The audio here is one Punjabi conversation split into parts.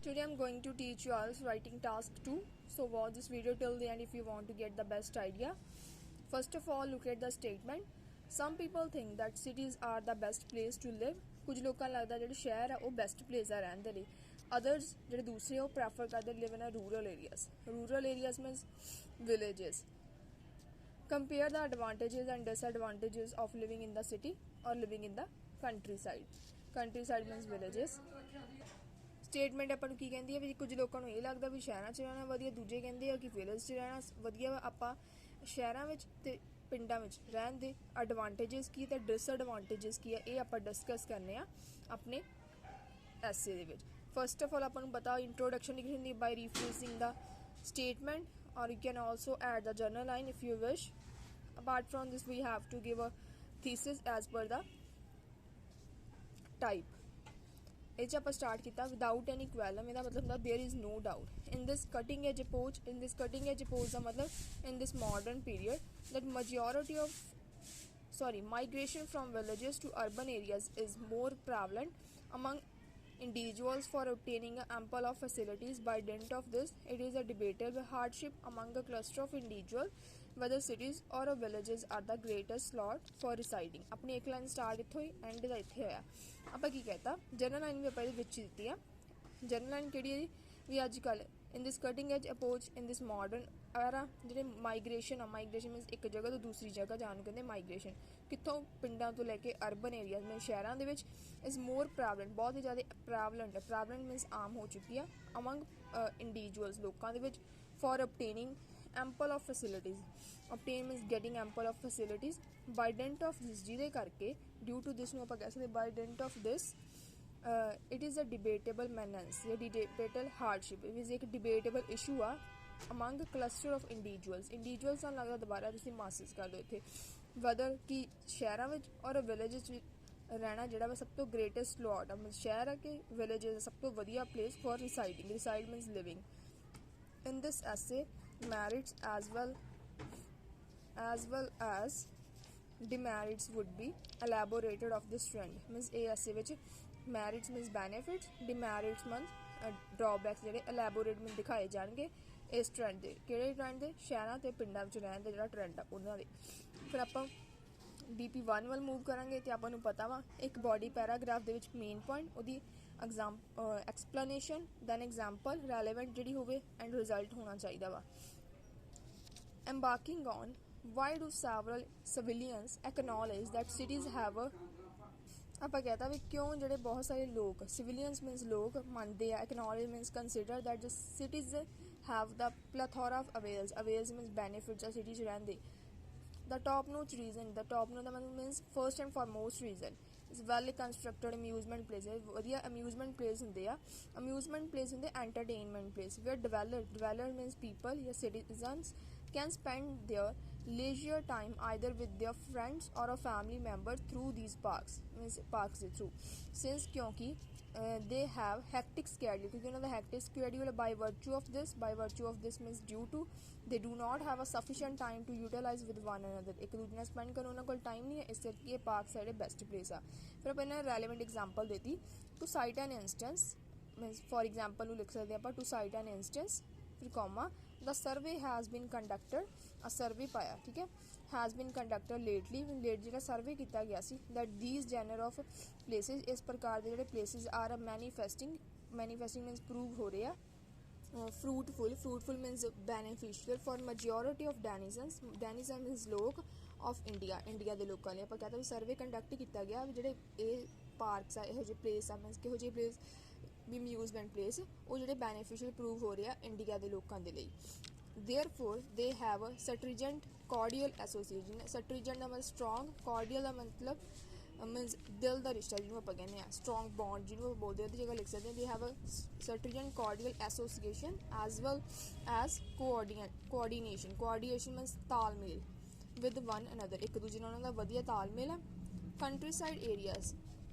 Today I'm going to teach you all writing task 2. So watch this video till the end if you want to get the best idea. First of all, look at the statement. Some people think that cities are the best place to live. कुछ लोगों ਨੂੰ ਲੱਗਦਾ ਜਿਹੜੇ ਸ਼ਹਿਰ ਆ ਉਹ ਬੈਸਟ ਪਲੇਸ ਆ ਰਹਿਣ ਦੇ ਲਈ. Others ਜਿਹੜੇ ਦੂਸਰੇ ਉਹ ਪ੍ਰੈਫਰ ਕਰਦੇ live in rural areas. Rural areas means villages. Compare the advantages and disadvantages of living in the city or living in the countryside. Countryside means villages. Statement ਆਪਾਂ ਨੂੰ ਕੀ ਕਹਿੰਦੀ ਹੈ ਵੀ ਕੁਝ ਲੋਕਾਂ ਨੂੰ ਇਹ ਲੱਗਦਾ ਵੀ ਸ਼ਹਿਰਾਂ 'ਚ ਰਹਿਣਾ ਵਧੀਆ, ਦੂਜੇ ਕਹਿੰਦੇ ਆ ਕਿ ਵਿਲੇਜ 'ਚ ਰਹਿਣਾ ਵਧੀਆ ਵਾ. ਆਪਾਂ ਸ਼ਹਿਰਾਂ ਵਿੱਚ ਤੇ ਪਿੰਡਾਂ ਵਿੱਚ ਰਹਿਣ ਦੇ ਐਡਵਾਂਟੇਜਸ ਕੀ ਤੇ ਡਿਸਐਡਵਾਂਟੇਜਸ ਕੀ ਆ ਇਹ ਆਪਾਂ ਡਿਸਕਸ ਕਰਨੇ ਆ ਆਪਣੇ ਐਸੇ ਦੇ ਵਿੱਚ. ਫਸਟ ਆਫ ਆਲ ਆਪਾਂ ਨੂੰ ਪਤਾ ਇੰਟਰੋਡਕਸ਼ਨ ਲਿਖੀ ਹੁੰਦੀ ਬਾਈ ਰੀਫਰੇਸਿੰਗ ਦਾ statement or you can also add the journal line if you wish. Apart from this we have to give a thesis as per the type. ਇਹ 'ਚ ਆਪਾਂ ਸਟਾਰਟ ਕੀਤਾ ਵਿਦਾਊਟ ਐਨੀ ਕੁਐਲਮ. ਇਹਦਾ ਮਤਲਬ ਹੁੰਦਾ there is no doubt in this cutting edge epoch. In this cutting edge epoch ਦਾ ਮਤਲਬ in this modern period that majority of migration from villages to urban areas is more prevalent among individuals for obtaining ample of facilities. By dint of this, it is a debatable hardship among a cluster of individuals whether cities or villages are the greatest slot for residing. अपनी एक लाइन स्टार्ट इत्थों ही एंड दा इत्थे होया. ਆਪਾਂ ਕੀ कहता जनरल लाइन भी ਆਪਾਂ ਇਹਦੇ ਵਿੱਚ ਦਿੱਤੀ ਆ. जनरल लाइन ਕਿਹੜੀ ਹੈ ਜੀ ਵੀ ਅੱਜ ਕੱਲ੍ਹ in this cutting edge approach in this modern era ਜਿਹੜੇ ਮਾਈਗ੍ਰੇਸ਼ਨ ਆ, ਮਾਈਗ੍ਰੇਸ਼ਨ ਮੀਨਸ ਇੱਕ ਜਗ੍ਹਾ ਤੋਂ ਦੂਸਰੀ ਜਗ੍ਹਾ ਜਾਣ ਨੂੰ ਕਹਿੰਦੇ ਮਾਈਗ੍ਰੇਸ਼ਨ. ਕਿੱਥੋਂ ਪਿੰਡਾਂ ਤੋਂ ਲੈ ਕੇ ਅਰਬਨ ਏਰੀਆਜ਼ ਮੀਨਸ ਸ਼ਹਿਰਾਂ ਦੇ ਵਿੱਚ ਇਜ਼ ਮੋਰ ਪ੍ਰੈਵਲੈਂਟ, ਬਹੁਤ ਹੀ ਜ਼ਿਆਦਾ ਪ੍ਰੈਵਲੈਂਟ ਹੈ. ਪ੍ਰੈਵਲੈਂਟ ਮੀਨਸ ਆਮ ਹੋ ਚੁੱਕੀ ਆ ਅਮੰਗ ਇੰਡੀਵਿਜੂਅਲਸ ਲੋਕਾਂ ਦੇ ਵਿੱਚ for obtaining ample of facilities. obtain means getting ample of facilities by dint of this ਜਿਹਦੇ ਕਰਕੇ due to this ਨੂੰ ਆਪਾਂ ਕਹਿ ਸਕਦੇ by dint of this it is a debatable menace ਜਾਂ debatable hardship. it is ਇੱਕ debatable issue ਆ among a cluster of individuals ਨਾਲ ਲੱਗਦਾ ਦੁਬਾਰਾ ਤੁਸੀਂ ਮਾਸਸ ਕਰ ਦਿਓ ਇੱਥੇ whether ਕਿ ਸ਼ਹਿਰਾਂ ਵਿੱਚ ਔਰ ਵਿਲੇਜਸ ਵਿੱਚ ਰਹਿਣਾ ਜਿਹੜਾ ਵਾ ਸਭ ਤੋਂ ਗ੍ਰੇਟੈਸਟ ਸਲੋਟ ਆ. ਸ਼ਹਿਰ ਆ ਕਿ ਵਿਲੇਜਸ ਸਭ ਤੋਂ ਵਧੀਆ place for residing. Reside means living. in this essay merits as well as demerits would be elaborated of this trend. means ਇਹ essay ਵਿੱਚ merits means benefits, demerits means drawbacks ਜਿਹੜੇ elaborate means ਦਿਖਾਏ ਜਾਣਗੇ ਇਸ ਟ੍ਰੈਂਡ ਦੇ. ਕਿਹੜੇ ਟ੍ਰੈਂਡ ਦੇ? ਸ਼ਹਿਰਾਂ ਤੇ ਪਿੰਡਾਂ ਵਿੱਚ ਰਹਿਣ ਦਾ ਜਿਹੜਾ ਟ੍ਰੈਂਡ ਆ ਉਹਨਾਂ ਦੇ. ਫਿਰ ਆਪਾਂ BP1 ਵੱਲ ਮੂਵ ਕਰਾਂਗੇ ਤੇ ਆਪਾਂ ਨੂੰ ਪਤਾ ਵਾ ਇੱਕ ਬੋਡੀ ਪੈਰਾਗ੍ਰਾਫ ਦੇ ਵਿੱਚ ਮੇਨ ਪੁਆਇੰਟ ਉਹਦੀ ਐਕਸਪਲੇਨੇਸ਼ਨ ਦੈਨ ਐਗਜ਼ਾਮਪਲ ਰੈਲੇਵੈਂਟ ਜਿਹੜੀ ਹੋਵੇ ਐਂਡ ਰਿਜ਼ਲਟ ਹੋਣਾ ਚਾਹੀਦਾ ਵਾ. embarking on why do several civilians acknowledge that cities have a ਆਪਾਂ कहता भी क्यों ਜਿਹੜੇ ਬਹੁਤ ਸਾਰੇ ਲੋਕ civilians means ਲੋਕ ਮੰਨਦੇ ਆ acknowledge means consider that the cities have the plethora of avails means benefits ਆ cities ਰਹਿੰਦੇ. the top notch reason the means first and foremost reason is well constructed amusement places. ਵਧੀਆ amusement place ਹੁੰਦੇ ਆ. amusement place ਹੁੰਦੇ entertainment place where dweller means people ਜਾਂ citizens can spend their leisure time either with their friends or a family member through these parks means parks ਦੇ through since ਕਿਉਂਕਿ they have hectic schedule ਕਿਉਂਕਿ ਉਹਨਾਂ ਦਾ hectic schedule by virtue of this means due to they do not have a sufficient time to utilize with one another. ਇੱਕ ਦੂਜੇ ਨਾਲ ਸਪੈਂਡ ਕਰਨ ਉਹਨਾਂ ਕੋਲ ਟਾਈਮ ਨਹੀਂ ਹੈ ਇਸ ਕਰਕੇ ਇਹ ਪਾਰਕ ਸਾਡੇ ਬੈਸਟ ਪਲੇਸ ਆ. ਫਿਰ ਆਪਾਂ ਇਹਨਾਂ ਰੈਲੇਵੈਂਟ ਐਗਜ਼ਾਮਪਲ ਦੇਤੀ. To cite an instance means for example ਨੂੰ ਲਿਖ ਸਕਦੇ ਆਪਾਂ ਟੂ ਸਾਈਟ ਐਨ ਇੰਸਟੈਂਸ ਫਿਰ comma the survey has been conducted a survey ਪਾਇਆ ਠੀਕ ਹੈ has been conducted lately late ਜਿਹੜਾ ਸਰਵੇ ਕੀਤਾ ਗਿਆ ਸੀ that these genre of places ਇਸ ਪ੍ਰਕਾਰ ਦੇ ਜਿਹੜੇ places are manifesting means prove ਹੋ ਰਹੇ ਆ fruitful means beneficial for majority of denizens means ਲੋਕ of India ਦੇ ਲੋਕਾਂ ਲਈ. ਆਪਾਂ ਕਹਿੰਦਾ ਵੀ ਸਰਵੇ ਕੰਡਕਟ ਕੀਤਾ ਗਿਆ ਵੀ ਜਿਹੜੇ ਇਹ ਪਾਰਕਸ ਆ ਇਹੋ ਜਿਹੇ ਪਲੇਸ ਆ ਮੀਨਸ ਕਿਹੋ ਜਿਹੇ ਪਲੇਸ ਵੀ ਅਮਿਊਜ਼ਮੈਂਟ ਪਲੇਸ ਉਹ ਜਿਹੜੇ ਬੈਨੀਫਿਸ਼ੀਅਲ ਪ੍ਰੂਵ ਹੋ ਰਹੇ ਆ ਇੰਡੀਆ ਦੇ ਲੋਕਾਂ ਦੇ ਲਈ. therefore they have a stringent cordial association. stringent ਦਾ ਮਤਲਬ strong, cordial ਦਾ ਮਤਲਬ ਮੀਨਸ ਦਿਲ ਦਾ ਰਿਸ਼ਤਾ ਜਿਹਨੂੰ ਆਪਾਂ ਕਹਿੰਦੇ ਆ strong bond ਜਿਹਨੂੰ ਆਪਾਂ ਬੋਲਦੇ ਉਹਦੀ ਜਗ੍ਹਾ ਲਿਖ ਸਕਦੇ ਹਾਂ they have a stringent cordial association as well as coordination means ਤਾਲਮੇਲ with one another ਇੱਕ ਦੂਜੇ ਨਾਲ ਉਹਨਾਂ ਦਾ ਵਧੀਆ ਤਾਲਮੇਲ ਆ. countryside areas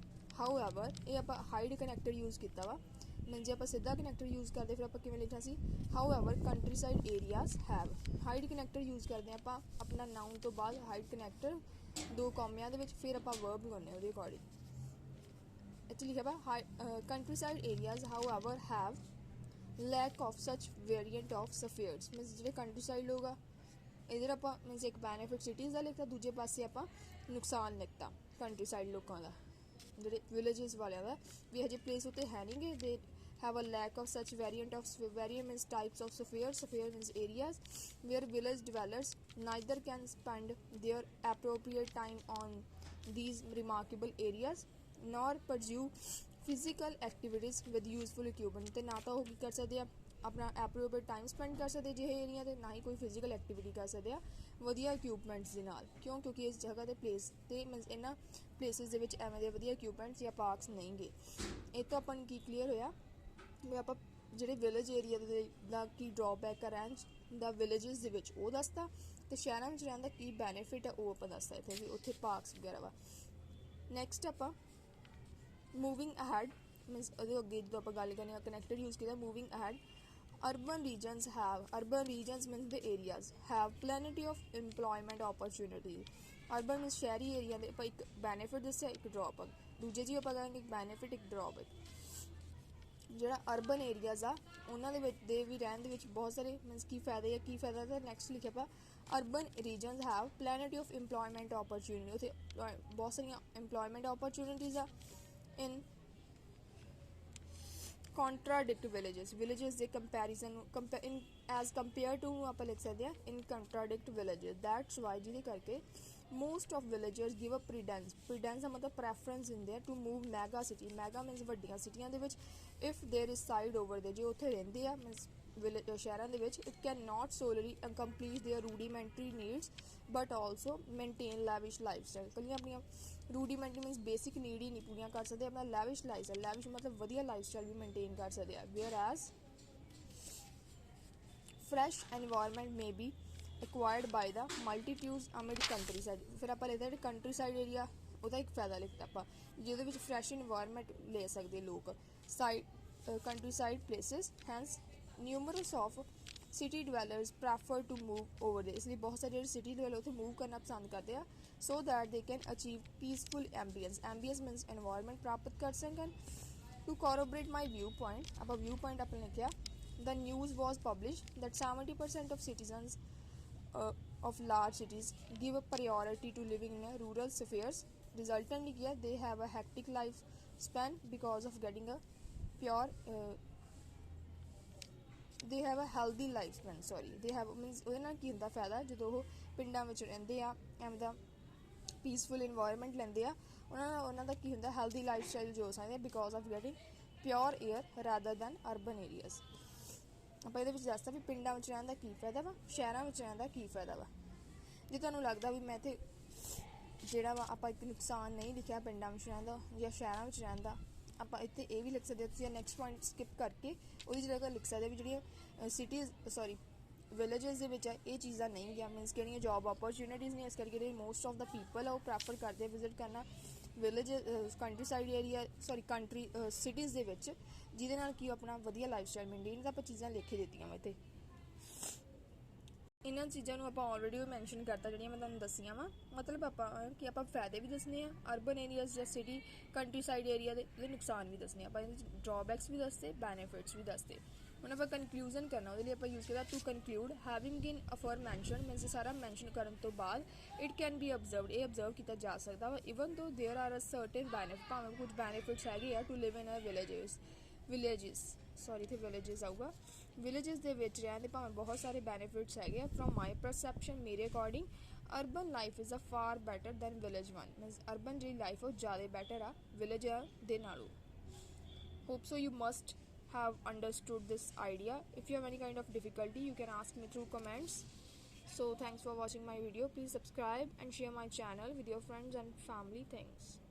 however ਇਹ ਆਪਾਂ ਹਾਈਡ ਕਨੈਕਟਰ ਯੂਜ਼ ਕੀਤਾ ਵਾ ਮੀਨਸ ਜੇ ਆਪਾਂ ਸਿੱਧਾ ਕਨੈਕਟਰ ਯੂਜ਼ ਕਰਦੇ ਫਿਰ ਆਪਾਂ ਕਿਵੇਂ ਲਿਖਣਾ ਸੀ however countryside areas have. ਹਾਈਡ ਕਨੈਕਟਰ ਯੂਜ਼ ਕਰਦੇ ਆਪਾਂ ਆਪਣਾ ਨਾਊਨ ਤੋਂ ਬਾਅਦ ਹਾਈਡ ਕਨੈਕਟਰ ਦੋ ਕੌਮਿਆਂ ਦੇ ਵਿੱਚ ਫਿਰ ਆਪਾਂ ਵਰਬ ਲਗਾਉਂਦੇ ਉਹਦੇ ਅਕੋਰਡਿੰਗ. ਇੱਥੇ ਲਿਖਿਆ ਵਾ countryside areas however have lack of such variant of spheres means जो कंट्री साइड लोग आ इधर आप मीनस एक बेनीफिट सिटीज़ का लिखता दूजे पासे आप नुकसान लिखता कंट्री साइड लोगों का ਜਿਹੜੇ ਵਿਲੇजेस ਵਾਲਿਆਂ ਦਾ ਵੀ ਹਜੇ ਪਲੇਸ ਉੱਤੇ ਹੈ ਨਹੀਂ ਗੇ ਦੇ have a lack of such variant means types of sphere means areas where village dwellers neither can spend their appropriate time on these remarkable areas nor pursue physical activities with useful equipment ਤੇ ਨਾ ਤਾਂ ਉਹ ਕੀ ਕਰ ਸਕਦੇ ਆ ਆਪਣਾ ਐਪਰੋਪਰੀਏਟ ਟਾਈਮ ਸਪੈਂਡ ਕਰ ਸਕਦੇ ਜਿਹੇ ਏਰੀਆ 'ਤੇ ਨਾ ਹੀ ਕੋਈ ਫਿਜ਼ੀਕਲ ਐਕਟੀਵਿਟੀ ਕਰ ਸਕਦੇ ਆ ਵਧੀਆ ਇਕਵਿਪਮੈਂਟਸ ਦੇ ਨਾਲ ਕਿਉਂਕਿ ਇਸ ਜਗ੍ਹਾ 'ਤੇ ਪਲੇਸ 'ਤੇ ਮੀਨਸ ਇਹਨਾਂ ਪਲੇਸਿਸ ਦੇ ਵਿੱਚ ਐਵੇਂ ਦੇ ਵਧੀਆ ਇਕਵਿਪਮੈਂਟਸ ਜਾਂ ਪਾਰਕਸ ਨਹੀਂ ਗੇ ਇਹ ਤੋਂ ਆਪਾਂ ਨੂੰ ਕੀ ਕਲੀਅਰ ਹੋਇਆ ਵੀ ਆਪਾਂ ਜਿਹੜੇ ਵਿਲੇਜ ਏਰੀਆ ਦੇ ਦਾ ਕੀ ਡਰੋਬੈਕ ਆ ਰਹਿਣ ਦਾ ਵਿਲੇजेस ਦੇ ਵਿੱਚ ਉਹ ਦੱਸਦਾ ਅਤੇ ਸ਼ਹਿਰਾਂ ਵਿੱਚ ਰਹਿਣ ਦਾ ਕੀ ਬੈਨੀਫਿਟ ਆ ਉਹ ਆਪਾਂ ਦੱਸਦਾ ਇੱਥੇ ਵੀ ਉੱਥੇ ਪਾਰਕਸ ਵਗੈਰਾ ਵਾ ਨੈਕਸਟ ਆਪਾਂ ਮੂਵਿੰਗ ਅਹੈਡ ਮੀਨਸ ਉਹਦੇ ਅੱਗੇ ਜਦੋਂ ਆਪਾਂ ਗੱਲ ਕਰਨੀ ਆ ਕਨੈਕਟਡ ਯੂਜ਼ ਕੀਤਾ moving ahead urban regions means the areas have plenty of employment opportunities urban means ਸ਼ਹਿਰੀ ਏਰੀਆ ਦੇ ਆਪਾਂ ਇੱਕ ਬੈਨੀਫਿਟ ਦੱਸਿਆ ਇੱਕ ਡਰੋਬੈਕ ਦੂਜੇ ਜੀ ਆਪਾਂ ਕਹਾਂਗੇ ਇੱਕ ਬੈਨੀਫਿਟ ਇੱਕ ਡਰੋਬੈਕ ਜਿਹੜਾ ਅਰਬਨ ਏਰੀਆਜ਼ ਆ ਉਹਨਾਂ ਦੇ ਵਿੱਚ ਦੇ ਵੀ ਰਹਿਣ ਦੇ ਵਿੱਚ ਬਹੁਤ ਸਾਰੇ ਮੀਨਸ ਕੀ ਫਾਇਦੇ ਆ ਕੀ ਫਾਇਦਾ ਤਾਂ ਨੈਕਸਟ ਲਿਖਿਆ ਆਪਾਂ urban regions have plenty of employment opportunity ਉੱਥੇ ਬਹੁਤ ਸਾਰੀਆਂ ਇੰਪਲੋਇਮੈਂਟ ਓਪਰਚੁਨਿਟੀਜ਼ ਆ ਇਨ contradict villages ਦੇ comparison in as compared to ਆਪਾਂ ਲਿਖ ਸਕਦੇ ਹਾਂ in contradict villages that's why ਜਿਹਦੇ ਕਰਕੇ most of villagers give a predence ਦਾ ਮਤਲਬ preference ਦਿੰਦੇ ਆ to move mega city mega means ਵੱਡੀਆਂ ਸਿਟੀਆਂ ਦੇ ਵਿੱਚ if they reside over there ਜੇ ਉੱਥੇ ਰਹਿੰਦੇ ਆ means ਸ਼ਹਿਰਾਂ ਦੇ ਵਿੱਚ it can not solely complete their rudimentary needs but also maintain lavish lifestyle ਕੱਲੀਆਂ ਆਪਣੀਆਂ ਰੂਡੀਮੈਂਟਰੀ ਮੀਨਸ ਬੇਸਿਕ ਨੀਡ ਹੀ ਨਹੀਂ ਪੂਰੀਆਂ ਕਰ ਸਕਦੇ ਆਪਣਾ ਲੈਵਿਸ਼ ਲਾਈਫਸਟਾਈਲ ਲੈਵਿਸ਼ ਮਤਲਬ ਵਧੀਆ ਲਾਈਫਸਟਾਈਲ ਵੀ ਮੇਨਟੇਨ ਕਰ ਸਕਦੇ ਆ whereas fresh environment may be acquired by the multitudes amid countryside ਫਿਰ ਆਪਾਂ ਲਿਖਦੇ ਜਿਹੜੇ ਕੰਟਰੀ ਸਾਈਡ ਏਰੀਆ ਉਹਦਾ ਇੱਕ ਫਾਇਦਾ ਲਿਖਦਾ ਆਪਾਂ ਜਿਹਦੇ ਵਿੱਚ ਫਰੈਸ਼ ਇਨਵਾਇਰਨਮੈਂਟ ਲੈ ਸਕਦੇ ਲੋਕ side countryside places hence numerous of city dwellers prefer to move over ਦੇ ਇਸ ਲਈ ਬਹੁਤ ਸਾਰੇ ਜਿਹੜੇ ਸਿਟੀ ਡਵੈਲਰ ਉੱਥੇ ਮੂਵ ਕਰਨਾ ਪਸੰਦ ਕਰਦੇ ਆ so that they can achieve peaceful ambience means environment ਪ੍ਰਾਪਤ ਕਰ ਸਕਣ to corroborate my viewpoint ਆਪਾਂ viewpoint ਆਪਾਂ ਲਿਖਿਆ the news was published that 70% of citizens of large cities give a priority to living in rural spheres resultantly क्या they have a hectic life span because of getting a pure they have a healthy lifespan they have means ਉਹਦੇ ਨਾਲ ਕੀ ਹੁੰਦਾ ਫਾਇਦਾ ਜਦੋਂ ਉਹ ਪਿੰਡਾਂ ਵਿੱਚ ਰਹਿੰਦੇ ਆ ਐਵੇਂ ਦਾ ਪੀਸਫੁਲ ਇਨਵਾਇਰਨਮੈਂਟ ਲੈਂਦੇ ਆ ਉਹਨਾਂ ਦਾ ਕੀ ਹੁੰਦਾ ਹੈਲਦੀ ਲਾਈਫ ਸਟਾਈਲ ਜੋ ਸਕਦੇ because of getting pure air rather then urban areas ਆਪਾਂ ਇਹਦੇ ਵਿੱਚ ਦੱਸਦਾ ਵੀ ਪਿੰਡਾਂ ਵਿੱਚ ਰਹਿਣ ਦਾ ਕੀ ਫਾਇਦਾ ਵਾ ਸ਼ਹਿਰਾਂ ਵਿੱਚ ਰਹਿਣ ਦਾ ਕੀ ਫਾਇਦਾ ਵਾ ਜੇ ਤੁਹਾਨੂੰ ਲੱਗਦਾ ਵੀ ਮੈਂ ਇੱਥੇ ਜਿਹੜਾ ਵਾ ਆਪਾਂ ਇੱਕ ਨੁਕਸਾਨ ਨਹੀਂ ਲਿਖਿਆ ਪਿੰਡਾਂ ਵਿੱਚ ਰਹਿਣ ਦਾ ਜਾਂ ਸ਼ਹਿਰਾਂ ਵਿੱਚ ਰਹਿਣ ਦਾ ਆਪਾਂ ਇੱਥੇ ਇਹ ਵੀ ਲਿਖ ਸਕਦੇ ਤੁਸੀਂ ਨੈਕਸਟ ਪੁਆਇੰਟ ਸਕਿਪ ਕਰਕੇ ਉਹਦੀ ਜਗ੍ਹਾ ਲਿਖ ਸਕਦੇ ਵੀ ਜਿਹੜੀਆਂ ਸਿਟੀਜ਼ ਵਿਲੇजेस ਦੇ ਵਿੱਚ ਇਹ ਚੀਜ਼ਾਂ ਨਹੀਂ ਗਿਆ ਮੀਨਸ ਕਿਹੜੀਆਂ ਜੋਬ ਓਪਰਚੁਨਿਟੀਜ਼ ਨੇ ਇਸ ਕਰਕੇ ਜਿਹੜੇ ਮੋਸਟ ਆਫ ਦਾ ਪੀਪਲ ਆ ਉਹ ਪ੍ਰੈਫਰ ਕਰਦੇ ਵਿਜ਼ਿਟ ਕਰਨਾ village country side area country cities ਦੇ ਵਿੱਚ ਜਿਹਦੇ ਨਾਲ ਕਿ ਉਹ ਆਪਣਾ ਵਧੀਆ ਲਾਈਫ ਸਟਾਈਲ ਮੇਨਟੇਨ ਤਾਂ ਆਪਾਂ ਚੀਜ਼ਾਂ ਲਿਖ ਹੀ ਦਿੱਤੀਆਂ ਵਾ ਇੱਥੇ ਇਹਨਾਂ ਚੀਜ਼ਾਂ ਨੂੰ ਆਪਾਂ ਆਲਰੇਡੀ ਮੈਂਸ਼ਨ ਕਰਤਾ ਜਿਹੜੀਆਂ ਮੈਂ ਤੁਹਾਨੂੰ ਦੱਸੀਆਂ ਵਾ ਮਤਲਬ ਆਪਾਂ ਕਿ ਆਪਾਂ ਫਾਇਦੇ ਵੀ ਦੱਸਣੇ ਆ ਅਰਬਨ ਏਰੀਆਜ਼ ਜਾਂ ਸਿਟੀ ਕੰਟਰੀ ਸਾਈਡ ਏਰੀਆ ਦੇ ਨੁਕਸਾਨ ਵੀ ਦੱਸਣੇ ਆਪਾਂ ਇਹਦੇ ਵਿੱਚ ਡਰਾਬੈਕਸ ਵੀ ਦੱਸਦੇ ਬੈਨੀਫਿਟਸ ਵੀ ਦੱਸਦੇ ਹੁਣ ਆਪਾਂ ਕਨਕਲੂਜਨ ਕਰਨਾ ਉਹਦੇ ਲਈ ਆਪਾਂ ਯੂਜ਼ ਕੀਤਾ to conclude having in offer mention means ਸਾਰਾ ਮੈਂਸ਼ਨ ਕਰਨ ਤੋਂ ਬਾਅਦ ਇਟ ਕੈਨ ਬੀ ਅਬਜ਼ਰਵਡ ਇਹ ਅਬਜ਼ਰਵ ਕੀਤਾ ਜਾ ਸਕਦਾ ਵਾ even though there are a certain benefit ਭਾਵੇਂ ਕੁਝ ਬੈਨੀਫਿਟਸ ਹੈਗੇ ਆ to live in a villages ਆਊਗਾ ਵਿਲੇजेस ਦੇ ਵਿੱਚ ਰਹਿਣ ਦੇ ਭਾਵੇਂ ਬਹੁਤ ਸਾਰੇ ਬੈਨੀਫਿਟਸ ਹੈਗੇ ਆ ਫਰੋਮ ਮਾਈ ਪਰਸੈਪਸ਼ਨ ਮੇਰੇ according urban life is a far better than village one means urban ਜਿਹੜੀ ਲਾਈਫ ਉਹ ਜ਼ਿਆਦਾ ਬੈਟਰ ਆ ਵਿਲੇਜ ਦੇ ਨਾਲੋਂ hope so you must have understood this idea. If you have any kind of difficulty you can ask me through comments. So thanks for watching my video. Please subscribe and share my channel with your friends and family. Thanks.